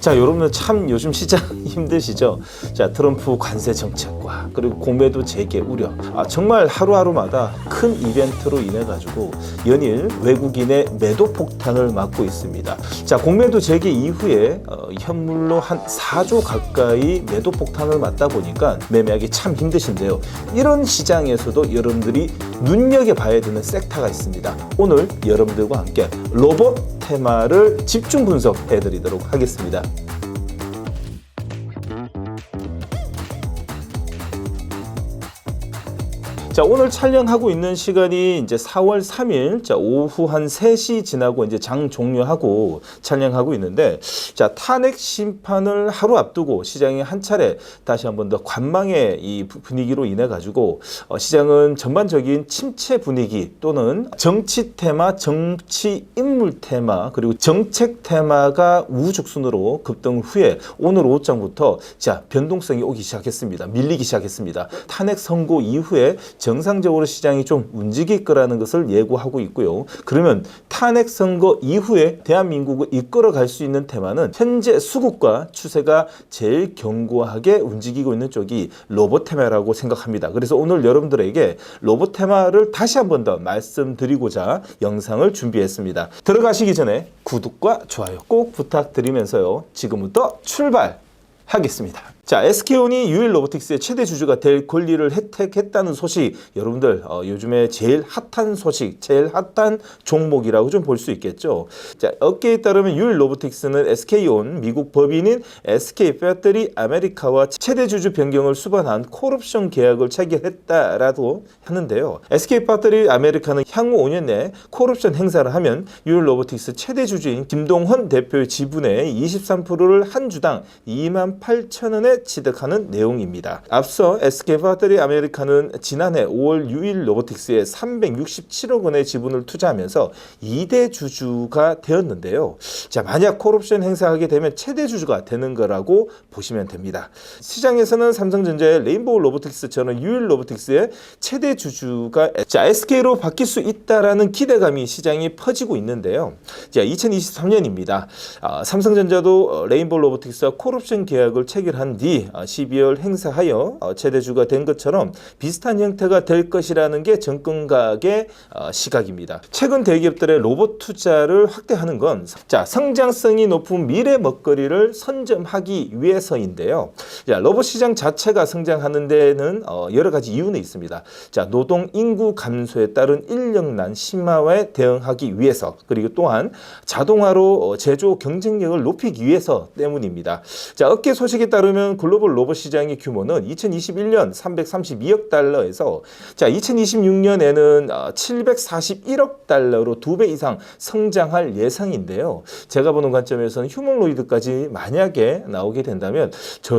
자, 여러분들 참 요즘 시장 힘드시죠? 자, 트럼프 관세 정책과 그리고 공매도 재개 우려. 정말 하루하루마다 큰 이벤트로 인해 가지고 연일 외국인의 매도 폭탄을 맞고 있습니다. 자, 공매도 재개 이후에 현물로 한 4조 가까이 매도 폭탄을 맞다 보니까 매매하기 참 힘드신데요. 이런 시장에서도 여러분들이 눈여겨봐야 되는 섹터가 있습니다. 오늘 여러분들과 함께 로봇 테마를 집중 분석해 드리도록 하겠습니다. 자, 오늘 촬영하고 있는 시간이 이제 4월 3일, 자, 오후 한 3시 지나고 이제 장 종료하고 촬영하고 있는데, 자, 탄핵 심판을 하루 앞두고 시장이 한 차례 다시 한번 더 관망의 이 분위기로 인해 가지고 시장은 전반적인 침체 분위기 또는 정치 테마, 정치 인물 테마, 그리고 정책 테마가 우후죽순으로 급등 후에 오늘 오후장부터 자, 변동성이 오기 시작했습니다. 밀리기 시작했습니다. 탄핵 선고 이후에 정상적으로 시장이 좀 움직일 거라는 것을 예고하고 있고요. 그러면 탄핵 선거 이후에 대한민국을 이끌어갈 수 있는 테마는 현재 수급과 추세가 제일 견고하게 움직이고 있는 쪽이 로봇 테마라고 생각합니다. 그래서 오늘 여러분들에게 로봇 테마를 다시 한 번 더 말씀드리고자 영상을 준비했습니다. 들어가시기 전에 구독과 좋아요 꼭 부탁드리면서요. 지금부터 출발하겠습니다. 자, SK온이 유일 로보틱스의 최대 주주가 될 권리를 혜택했다는 소식, 여러분들 요즘에 제일 핫한 소식, 제일 핫한 종목이라고 좀 볼 수 있겠죠. 자, 업계에 따르면 유일 로보틱스는 SK온, 미국 법인인 SK 배터리 아메리카와 최대 주주 변경을 수반한 콜옵션 계약을 체결했다라고 하는데요. SK 배터리 아메리카는 향후 5년 내에 콜옵션 행사를 하면 유일 로보틱스 최대 주주인 김동헌 대표의 지분의 23%를 한 주당 28,000원에 취득하는 내용입니다. 앞서 SK 배터리 아메리카는 지난해 5월 유일 로보틱스에 367억 원의 지분을 투자하면서 2대 주주가 되었는데요. 자, 만약 콜옵션 행사하게 되면 최대 주주가 되는 거라고 보시면 됩니다. 시장에서는 삼성전자의 레인보우 로보틱스처럼 유일 로보틱스의 최대 주주가 자, SK로 바뀔 수 있다라는 기대감이 시장에 퍼지고 있는데요. 자, 2023년입니다. 삼성전자도 레인보우 로보틱스와 콜옵션 계약을 체결한 뒤 12월 행사하여 최대주가 된 것처럼 비슷한 형태가 될 것이라는 게 정권각의 시각입니다. 최근 대기업들의 로봇 투자를 확대하는 건 자, 성장성이 높은 미래 먹거리를 선점하기 위해서인데요. 자, 로봇 시장 자체가 성장하는 데는 여러 가지 이유는 있습니다. 자, 노동 인구 감소에 따른 인력난 심화에 대응하기 위해서, 그리고 또한 자동화로 제조 경쟁력을 높이기 위해서 때문입니다. 자, 업계 소식에 따르면 글로벌 로봇 시장의 규모는 2021년 332억 달러에서 자, 2026년에는 741억 달러로 2배 이상 성장할 예상인데요. 제가 보는 관점에서는 휴머노이드까지 만약에 나오게 된다면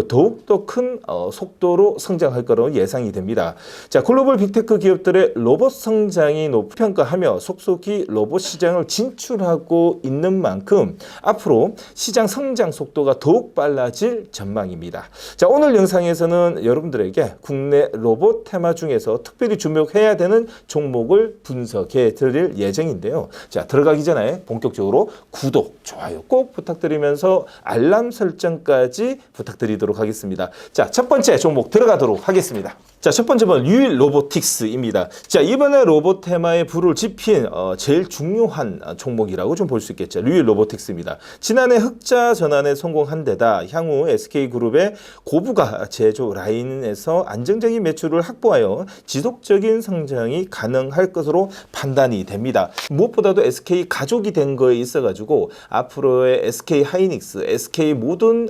더욱더 큰 속도로 성장할 거로 예상이 됩니다. 자, 글로벌 빅테크 기업들의 로봇 성장이 높평가하며 속속히 로봇 시장을 진출하고 있는 만큼 앞으로 시장 성장 속도가 더욱 빨라질 전망입니다. 자, 오늘 영상에서는 여러분들에게 국내 로봇 테마 중에서 특별히 주목해야 되는 종목을 분석해 드릴 예정인데요. 자, 들어가기 전에 본격적으로 구독, 좋아요 꼭 부탁드리면서 알람 설정까지 부탁드리도록 하겠습니다. 자, 첫 번째 종목 들어가도록 하겠습니다. 자, 첫 번째는 유일 로보틱스입니다. 자, 이번에 로봇 테마에 불을 지핀 제일 중요한 종목이라고 좀 볼 수 있겠죠. 유일 로보틱스입니다. 지난해 흑자 전환에 성공한 데다 향후 SK그룹의 고부가 제조 라인에서 안정적인 매출을 확보하여 지속적인 성장이 가능할 것으로 판단이 됩니다. 무엇보다도 SK 가족이 된 거에 있어가지고 앞으로의 SK 하이닉스, SK 모든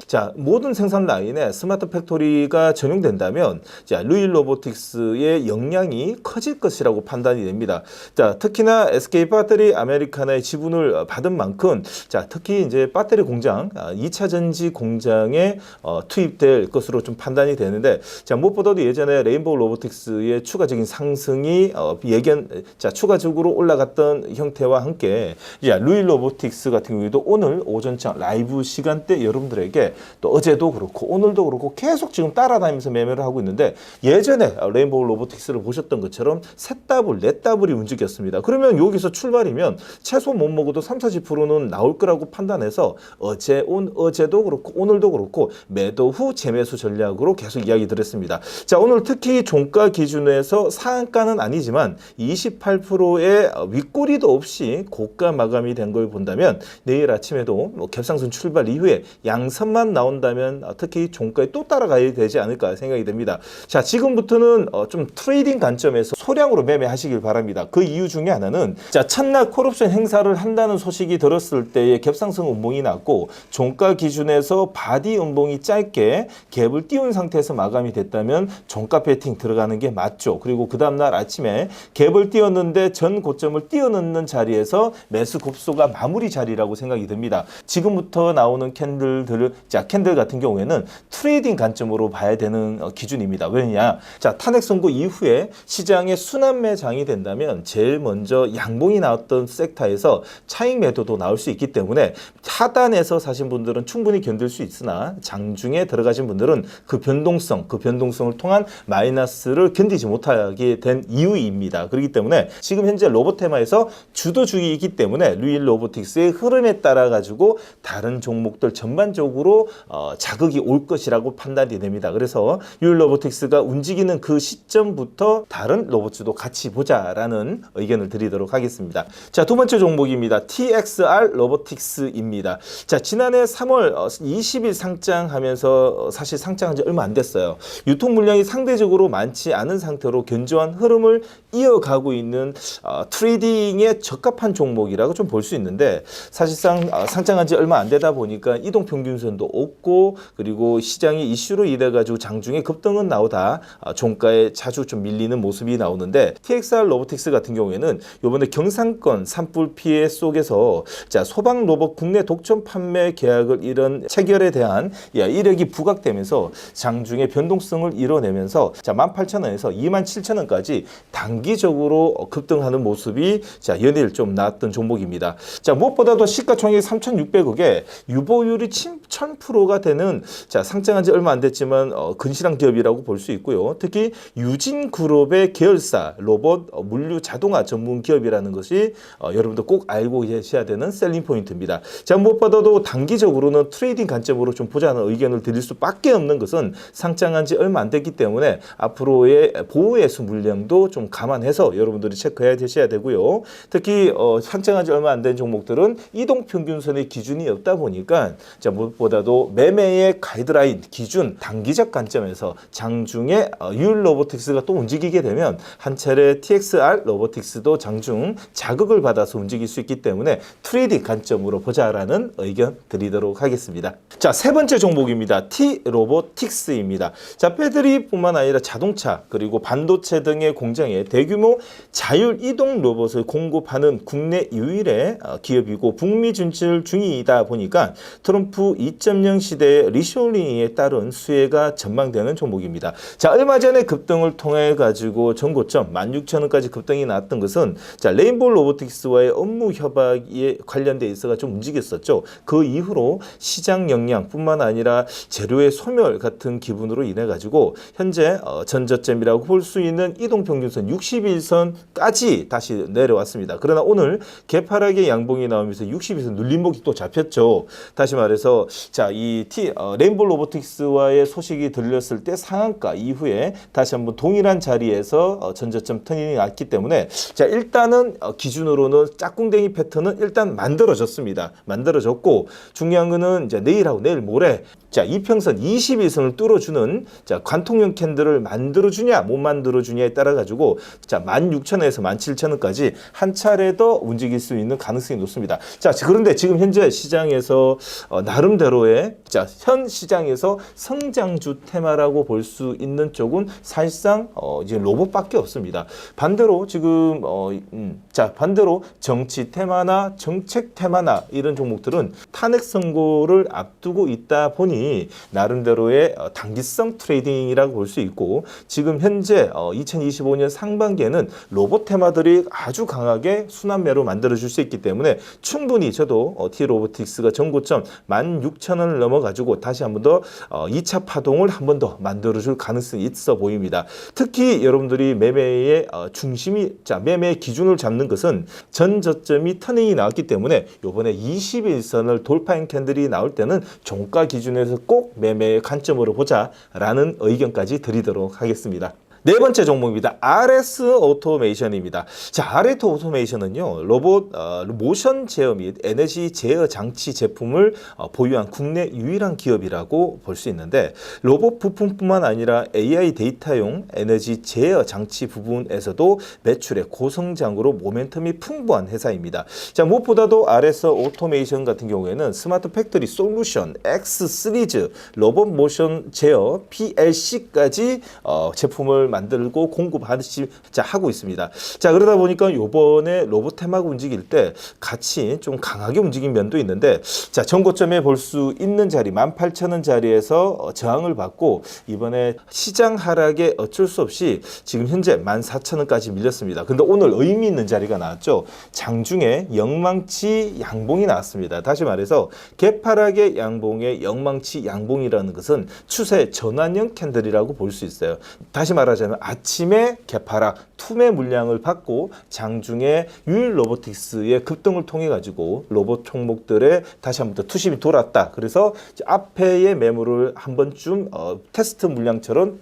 생산 라인에 스마트 팩토리가 전용된다면 자, 유일 로보틱스의 역량이 커질 것이라고 판단이 됩니다. 자, 특히나 SK 배터리 아메리카나의 지분을 받은 만큼 자, 특히 이제 배터리 공장, 2차 전지 공장에 투입될 것으로 좀 판단이 되는데, 자, 무엇보다도 예전에 레인보우 로보틱스의 추가적인 상승이 추가적으로 올라갔던 형태와 함께 유일 로보틱스 같은 경우에도 오늘 오전장 라이브 시간대 여러분들에게 또 어제도 그렇고 오늘도 그렇고 계속 지금 따라다니면서 매매를 하고 있는데, 예전 전에 레인보우 로보틱스를 보셨던 것처럼 세 더블, 네 더블이 움직였습니다. 그러면 여기서 출발이면 최소 못 먹어도 3, 40%는 나올 거라고 판단해서 어제도 그렇고 오늘도 그렇고 매도 후 재매수 전략으로 계속 이야기 드렸습니다. 자, 오늘 특히 종가 기준에서 상한가는 아니지만 28%의 윗꼬리도 없이 고가 마감이 된 걸 본다면 내일 아침에도 갭상승 출발 이후에 양선만 나온다면 특히 종가에 또 따라가야 되지 않을까 생각이 됩니다. 자, 지금부터는 좀 트레이딩 관점에서 소량으로 매매하시길 바랍니다. 그 이유 중에 하나는 자, 첫날 콜옵션 행사를 한다는 소식이 들었을 때의 갭상승 음봉이 났고 종가 기준에서 바디 음봉이 짧게 갭을 띄운 상태에서 마감이 됐다면 종가 배팅 들어가는 게 맞죠. 그리고 그 다음날 아침에 갭을 띄웠는데 전 고점을 띄워넣는 자리에서 매수 급소가 마무리 자리라고 생각이 됩니다. 지금부터 나오는 캔들 같은 경우에는 트레이딩 관점으로 봐야 되는 기준입니다. 왜냐? 자, 탄핵 선고 이후에 시장에 순환 매장이 된다면 제일 먼저 양봉이 나왔던 섹터에서 차익 매도도 나올 수 있기 때문에 하단에서 사신 분들은 충분히 견딜 수 있으나 장중에 들어가신 분들은 그 변동성을 통한 마이너스를 견디지 못하게 된 이유입니다. 그렇기 때문에 지금 현재 로보테마에서 주도주의이기 때문에 루일 로보틱스의 흐름에 따라 가지고 다른 종목들 전반적으로 자극이 올 것이라고 판단이 됩니다. 그래서 루일 로보틱스가 움직이는 그 시점부터 다른 로봇주도 같이 보자라는 의견을 드리도록 하겠습니다. 자, 두 번째 종목입니다. TXR 로보틱스입니다. 자, 지난해 3월 20일 상장하면서 사실 상장한 지 얼마 안 됐어요. 유통 물량이 상대적으로 많지 않은 상태로 견조한 흐름을 이어가고 있는 트레이딩에 적합한 종목이라고 좀 볼 수 있는데 사실상 상장한 지 얼마 안 되다 보니까 이동평균선도 없고 그리고 시장이 이슈로 인해 가지고 장중에 급등은 나오다 종가에 자주 좀 밀리는 모습이 나오는데 TXR 로보틱스 같은 경우에는 이번에 경상권 산불 피해 속에서 자, 소방 로봇 국내 독점 판매 계약을 이런 체결에 대한 이력이 부각되면서 장중에 변동성을 이뤄내면서 자, 18,000원에서 27,000원까지 단기적으로 급등하는 모습이 자, 연일 좀 나왔던 종목입니다. 자, 무엇보다도 시가총액 3,600억에 유보율이 1,000%가 되는 자, 상장한 지 얼마 안 됐지만 근실한 기업이라고 볼 수 있고요. 특히 유진그룹의 계열사 로봇 물류 자동화 전문 기업이라는 것이 여러분들 꼭 알고 계셔야 되는 셀링 포인트입니다. 자, 무엇보다도 단기적으로는 트레이딩 관점으로 좀 보자는 의견을 드릴 수밖에 없는 것은 상장한 지 얼마 안 됐기 때문에 앞으로의 보호예수 물량도 좀 감안해서 여러분들이 체크해야 되셔야 되고요. 특히 상장한 지 얼마 안 된 종목들은 이동평균선의 기준이 없다 보니까 자, 무엇보다도 매매의 가이드라인 기준 단기적 관점에서 장중에 유일 로보틱스가 또 움직이게 되면 한 차례 TXR 로보틱스도 장중 자극을 받아서 움직일 수 있기 때문에 트레이딩 관점으로 보자라는 의견 드리도록 하겠습니다. 자, 세 번째 종목입니다. T-로보틱스입니다. 자, 패드립뿐만 아니라 자동차 그리고 반도체 등의 공장에 대규모 자율 이동 로봇을 공급하는 국내 유일의 기업이고 북미 진출 중이다 보니까 트럼프 2.0 시대의 리쇼링에 따른 수혜가 전망되는 종목입니다. 자, 얼마 전에 급등을 통해 가지고 전고점 16,000원까지 급등이 나왔던 것은 자, 레인보우 로보틱스와의 업무 협약에 관련돼 있어가 좀 움직였었죠. 그 이후로 시장 영향뿐만 아니라 재료의 소멸 같은 기분으로 인해 가지고 현재 전저점이라고 볼 수 있는 이동평균선 61선까지 다시 내려왔습니다. 그러나 오늘 개파락의 양봉이 나오면서 60에서 눌림목이 또 잡혔죠. 다시 말해서 자, 이 레인보우 로보틱스와의 소식이 들렸을 때 상한가 이후에 다시 한번 동일한 자리에서 전저점 터닝이 났기 때문에 자, 일단은 기준으로는 짝꿍댕이 패턴은 일단 만들어졌고 중요한 거는 이제 내일하고 내일 모레 자, 이평선 21선을 뚫어주는 자, 관통형 캔들을 만들어주냐 못 만들어주냐에 따라 가지고 자, 16,000원에서 17,000원까지 한 차례 더 움직일 수 있는 가능성이 높습니다. 자, 그런데 지금 현재 시장에서 나름대로의 자, 현 시장에서 성장주 테마라고 볼 수 있는 쪽은 사실상 이제 로봇밖에 없습니다. 반대로 지금 반대로 정치 테마나 정책 테마나 이런 종목들은 탄핵 선고를 앞두고 있다 보니 나름대로의 단기성 트레이딩이라고 볼 수 있고 지금 현재 2025년 상반기 상반기에는 로봇 테마들이 아주 강하게 순환매로 만들어줄 수 있기 때문에 충분히 저도 T로보틱스가 전고점 16,000원을 넘어가지고 다시 한 번 더 2차 파동을 한 번 더 만들어줄 가능성이 있어 보입니다. 특히 여러분들이 매매의 매매의 기준을 잡는 것은 전 저점이 터닝이 나왔기 때문에 이번에 21선을 돌파한 캔들이 나올 때는 종가 기준에서 꼭 매매의 관점으로 보자라는 의견까지 드리도록 하겠습니다. 네 번째 종목입니다. RS 오토메이션입니다. 자, RS 오토메이션은요, 로봇 모션 제어 및 에너지 제어 장치 제품을 보유한 국내 유일한 기업이라고 볼 수 있는데, 로봇 부품뿐만 아니라 AI 데이터용 에너지 제어 장치 부분에서도 매출의 고성장으로 모멘텀이 풍부한 회사입니다. 자, 무엇보다도 RS 오토메이션 같은 경우에는 스마트 팩토리 솔루션, X 시리즈, 로봇 모션 제어, PLC까지 제품을 만들고 공급하고 있습니다. 자, 그러다 보니까 요번에 로봇 테마가 움직일 때 같이 좀 강하게 움직인 면도 있는데, 자, 전고점에 볼 수 있는 자리 18,000원 자리에서 저항을 받고 이번에 시장 하락에 어쩔 수 없이 지금 현재 14,000원까지 밀렸습니다. 근데 오늘 의미 있는 자리가 나왔죠. 장중에 영망치 양봉이 나왔습니다. 다시 말해서 개파락의 양봉의 영망치 양봉이라는 것은 추세 전환형 캔들이라고 볼 수 있어요. 다시 말하자면 아침에 개파락 투매 물량을 받고 장중에 유일 로보틱스의 급등을 통해 가지고 로봇 종목들의 다시 한 번 더 투심이 돌았다. 그래서 앞에의 매물을 한 번쯤 테스트 물량처럼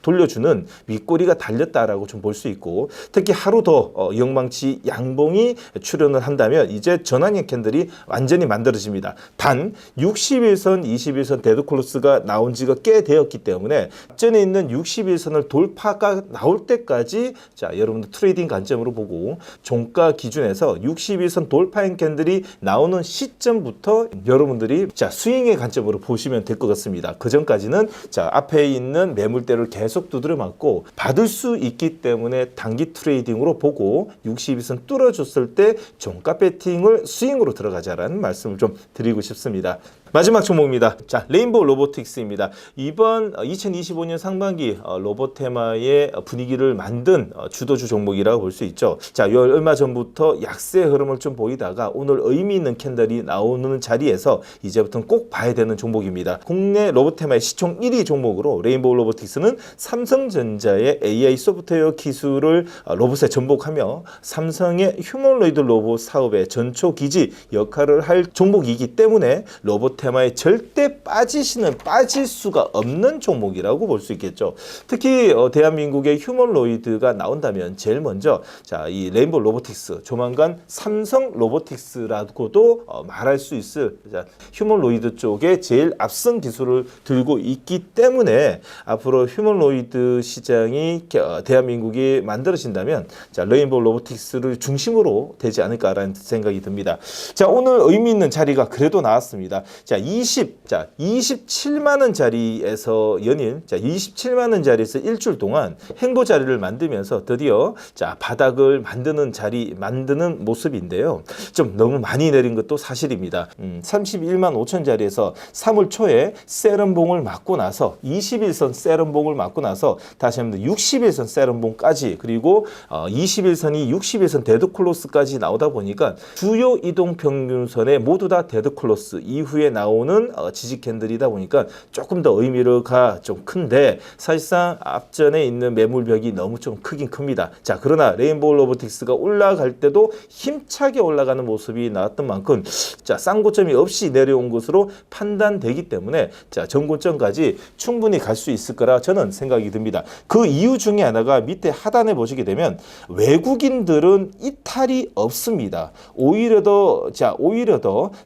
돌려주는 윗꼬리가 달렸다라고 좀 볼 수 있고, 특히 하루 더 영망치 양봉이 출현을 한다면 이제 전환형 캔들이 완전히 만들어집니다. 단 61선, 21선 데드클로스가 나온 지가 꽤 되었기 때문에 앞전에 있는 61선을 돌파가 나올 때까지, 자, 여러분들 트레이딩 관점으로 보고 종가 기준에서 61선 돌파형 캔들이 나오는 시점부터 여러분들이 자, 스윙의 관점으로 보시면 될 것 같습니다. 그 전까지는 자, 앞에 있는 매물대를 계속 두드려 맞고 받을 수 있기 때문에 단기 트레이딩으로 보고 62선 뚫어줬을 때 종가 배팅을 스윙으로 들어가자라는 말씀을 좀 드리고 싶습니다. 마지막 종목입니다. 자, 레인보우 로보틱스입니다. 이번 2025년 상반기 로봇 테마의 분위기를 만든 주도주 종목이라고 볼 수 있죠. 자, 얼마 전부터 약세 흐름을 좀 보이다가 오늘 의미 있는 캔들이 나오는 자리에서 이제부터는 꼭 봐야 되는 종목입니다. 국내 로봇 테마의 시총 1위 종목으로 레인보우 로보틱스는 삼성전자의 AI 소프트웨어 기술을 로봇에 전복하며 삼성의 휴머노이드 로봇 사업의 전초 기지 역할을 할 종목이기 때문에 로봇 테마에 절대 빠질 수가 없는 종목이라고 볼 수 있겠죠. 특히 대한민국의 휴머노이드가 나온다면 제일 먼저 자, 이 레인보우 로보틱스, 조만간 삼성 로보틱스라고도 말할 수 있을 자, 휴머노이드 쪽에 제일 앞선 기술을 들고 있기 때문에 앞으로 휴머노이드 시장이 대한민국이 만들어진다면 자, 레인보우 로보틱스를 중심으로 되지 않을까라는 생각이 듭니다. 자, 오늘 의미 있는 자리가 그래도 나왔습니다. 자, 27만 원 자리에서 연일, 자, 27만 원 자리에서 일주일 동안 행보 자리를 만들면서 드디어 자, 바닥을 만드는 모습인데요. 좀 너무 많이 내린 것도 사실입니다. 31만 5천 자리에서 3월 초에 세럼봉을 맞고 나서 21선 세럼봉을 맞고 나서 다시 한번 61선 세럼봉까지, 그리고 21선이 61선 데드클로스까지 나오다 보니까 주요 이동평균선에 모두 다 데드클로스 이후에 나오는 지지 캔들이다 보니까 조금 더 의미가 좀 큰데, 사실상 앞전에 있는 매물벽이 너무 좀 크긴 큽니다. 자, 그러나 레인보우 로보틱스가 올라갈 때도 힘차게 올라가는 모습이 나왔던 만큼 자, 쌍고점이 없이 내려온 것으로 판단되기 때문에 자, 전고점까지 충분히 갈 수 있을 거라 저는 생각이 듭니다. 그 이유 중에 하나가 밑에 하단에 보시게 되면 외국인들은 이탈이 없습니다. 오히려 더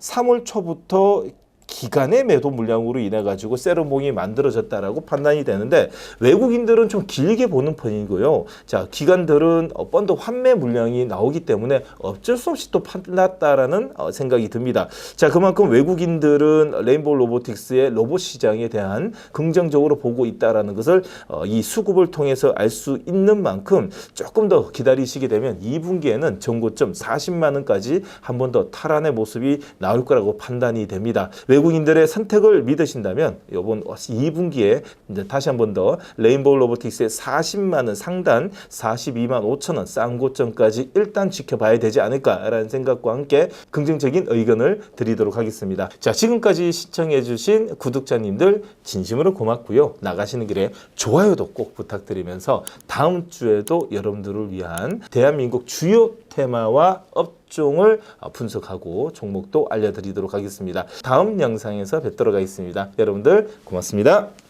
3월 초부터 기간의 매도 물량으로 인해 가지고 세럼봉이 만들어졌다라고 판단이 되는데, 외국인들은 좀 길게 보는 편이고요. 자, 기관들은 펀드 환매 물량이 나오기 때문에 어쩔 수 없이 또 팔랐다라는 생각이 듭니다. 자, 그만큼 외국인들은 레인보우 로보틱스의 로봇 시장에 대한 긍정적으로 보고 있다라는 것을 이 수급을 통해서 알 수 있는 만큼 조금 더 기다리시게 되면 2분기에는 전고점 40만 원까지 한 번 더 탈환의 모습이 나올 거라고 판단이 됩니다. 외국인들의 선택을 믿으신다면 이번 2분기에 이제 다시 한 번 더 레인보우 로보틱스의 40만 원 상단 42만 5천 원 싼 고점까지 일단 지켜봐야 되지 않을까라는 생각과 함께 긍정적인 의견을 드리도록 하겠습니다. 자, 지금까지 시청해주신 구독자님들 진심으로 고맙고요. 나가시는 길에 좋아요도 꼭 부탁드리면서 다음 주에도 여러분들을 위한 대한민국 주요 테마와 업종을 분석하고 종목도 알려드리도록 하겠습니다. 다음 영상에서 뵙도록 하겠습니다. 여러분들 고맙습니다.